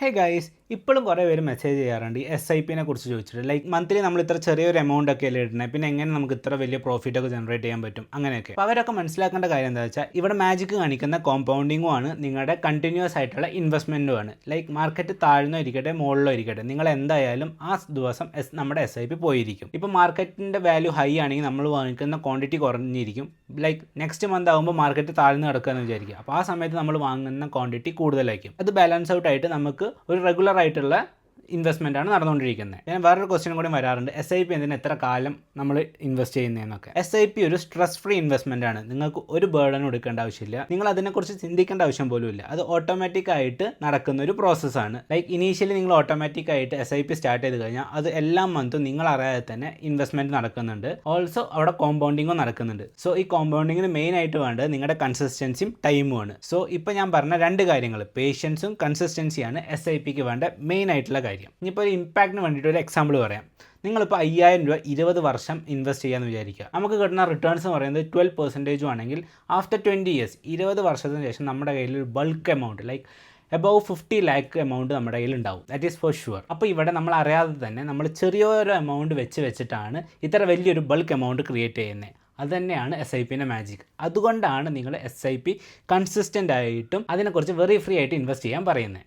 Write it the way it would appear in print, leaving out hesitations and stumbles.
Hey guys, ഇപ്പോഴും കുറേ പേര് മെസ്സേജ് ചെയ്യാറുണ്ട് ഈ SIPനെ കുറിച്ച് ചോദിച്ചിട്ട്. ലൈക്ക് മന്ത്ലി നമ്മൾ ഇത്ര ചെറിയൊരു എമൗണ്ട് ഒക്കെ അല്ലേ ഇടുന്നത്, പിന്നെ എങ്ങനെ നമുക്ക് ഇത്ര വലിയ പ്രോഫിറ്റ് ഒക്കെ ജനറേറ്റ് ചെയ്യാൻ പറ്റും അങ്ങനെയൊക്കെ. അപ്പോൾ അവരൊക്കെ മനസ്സിലാക്കേണ്ട കാര്യം എന്താ വെച്ചാൽ, ഇവിടെ മാജിക് കാണിക്കുന്ന കോമ്പൗണ്ടിങ്ങും ആണ്, നിങ്ങളുടെ കണ്ടിന്യൂസ് ആയിട്ടുള്ള ഇൻവെസ്റ്റ്മെൻറ്റും ആണ്. ലൈക്ക് മാർക്കറ്റ് താഴ്ന്നോ ഇരിക്കട്ടെ മുകളിലോ ഇരിക്കട്ടെ, നിങ്ങൾ എന്തായാലും ആ ദിവസം നമ്മുടെ SIP പോയിരിക്കും. ഇപ്പോൾ മാർക്കറ്റിൻ്റെ വാല്യൂ ഹൈ ആണെങ്കിൽ നമ്മൾ വാങ്ങിക്കുന്ന ക്വാണ്ടിറ്റി കുറഞ്ഞിരിക്കും. ലൈക്ക് നെക്സ്റ്റ് മന്ത് ആകുമ്പോൾ മാർക്കറ്റ് താഴ്ന്ന് കിടക്കുകയെന്ന് വിചാരിക്കുക. അപ്പോൾ ആ സമയത്ത് നമ്മൾ വാങ്ങുന്ന ക്വാണ്ടിറ്റി കൂടുതലായിരിക്കും. അത് ബാലൻസ് ഔട്ട് ആയിട്ട് നമുക്ക് ഒരു റെഗുലർ ആയിട്ടുള്ള ഇൻവെസ്റ്റ്മെൻ്റ് ആണ് നടന്നുകൊണ്ടിരിക്കുന്നത്. ഞാൻ വേറൊരു ക്വസ്റ്റ്യൻ കൂടി വരാറുണ്ട്, SIP എന്തിന് എത്ര കാലം നമ്മൾ ഇൻവെസ്റ്റ് ചെയ്യുന്നതെന്നൊക്കെ. SIP ഒരു സ്ട്രെസ് ഫ്രീ ഇൻവെസ്റ്റ്മെൻ്റ് ആണ്. നിങ്ങൾക്ക് ഒരു ബേർഡനും എടുക്കേണ്ട ആവശ്യമില്ല, നിങ്ങൾ അതിനെക്കുറിച്ച് ചിന്തിക്കേണ്ട ആവശ്യം പോലും ഇല്ല. അത് ഓട്ടോമാറ്റിക് ആയിട്ട് നടക്കുന്ന ഒരു പ്രോസസ്സാണ്. ലൈക്ക് ഇനീഷ്യലി നിങ്ങൾ ഓട്ടോമാറ്റിക് ആയിട്ട് SIP സ്റ്റാർട്ട് ചെയ്ത് കഴിഞ്ഞാൽ അത് എല്ലാ മന്തും നിങ്ങൾ അറിയാതെ തന്നെ ഇൻവെസ്റ്റ്മെൻറ്റ് നടക്കുന്നുണ്ട്. ഓൾസോ അവിടെ കോമ്പൗണ്ടിങ്ങും നടക്കുന്നുണ്ട്. സോ ഈ കോമ്പൗണ്ടിങ്ങിന് മെയിൻ ആയിട്ട് വേണ്ടത് നിങ്ങളുടെ കൺസിസ്റ്റൻസിയും ടൈമുമാണ്. സോ ഇപ്പോൾ ഞാൻ പറഞ്ഞ രണ്ട് കാര്യങ്ങൾ, പേഷ്യൻസും കൺസിസ്റ്റൻസിയാണ് SIPക്ക് വേണ്ട മെയിൻ ആയിട്ടുള്ള കാര്യം. ഇനിയിപ്പോൾ ഒരു ഇമ്പാക്റ്റിന് വേണ്ടിയിട്ട് ഒരു എക്സാമ്പിൾ പറയാം. നിങ്ങളിപ്പോൾ 5000 രൂപ 20 വർഷം ഇൻവെസ്റ്റ് ചെയ്യാമെന്ന് വിചാരിക്കുക. നമുക്ക് കിട്ടുന്ന റിട്ടേൺസ് എന്ന് പറയുന്നത് 12% ആണെങ്കിൽ ആഫ്റ്റർ 20 ഇയേഴ്സ് 20 വർഷത്തിന് ശേഷം നമ്മുടെ കയ്യിൽ ഒരു bulk amount like above 50 lakh amount നമ്മുടെ കയ്യിൽ ഉണ്ടാവും. That is for sure. അപ്പോൾ ഇവിടെ നമ്മൾ അറിയാതെ തന്നെ നമ്മൾ ചെറിയൊരു എമൗണ്ട് വെച്ചിട്ടാണ് ഇത്ര വലിയൊരു ബൾക്ക് എമൗണ്ട് ക്രിയേറ്റ് ചെയ്യുന്നത്. അതുതന്നെയാണ് SIPൻ്റെ മാജിക്. അതുകൊണ്ടാണ് നിങ്ങൾ SIP കൺസിസ്റ്റൻ്റ് ആയിട്ടും അതിനെക്കുറിച്ച് വെറി ഫ്രീ ആയിട്ട് ഇൻവെസ്റ്റ് ചെയ്യാൻ പറയുന്നത്.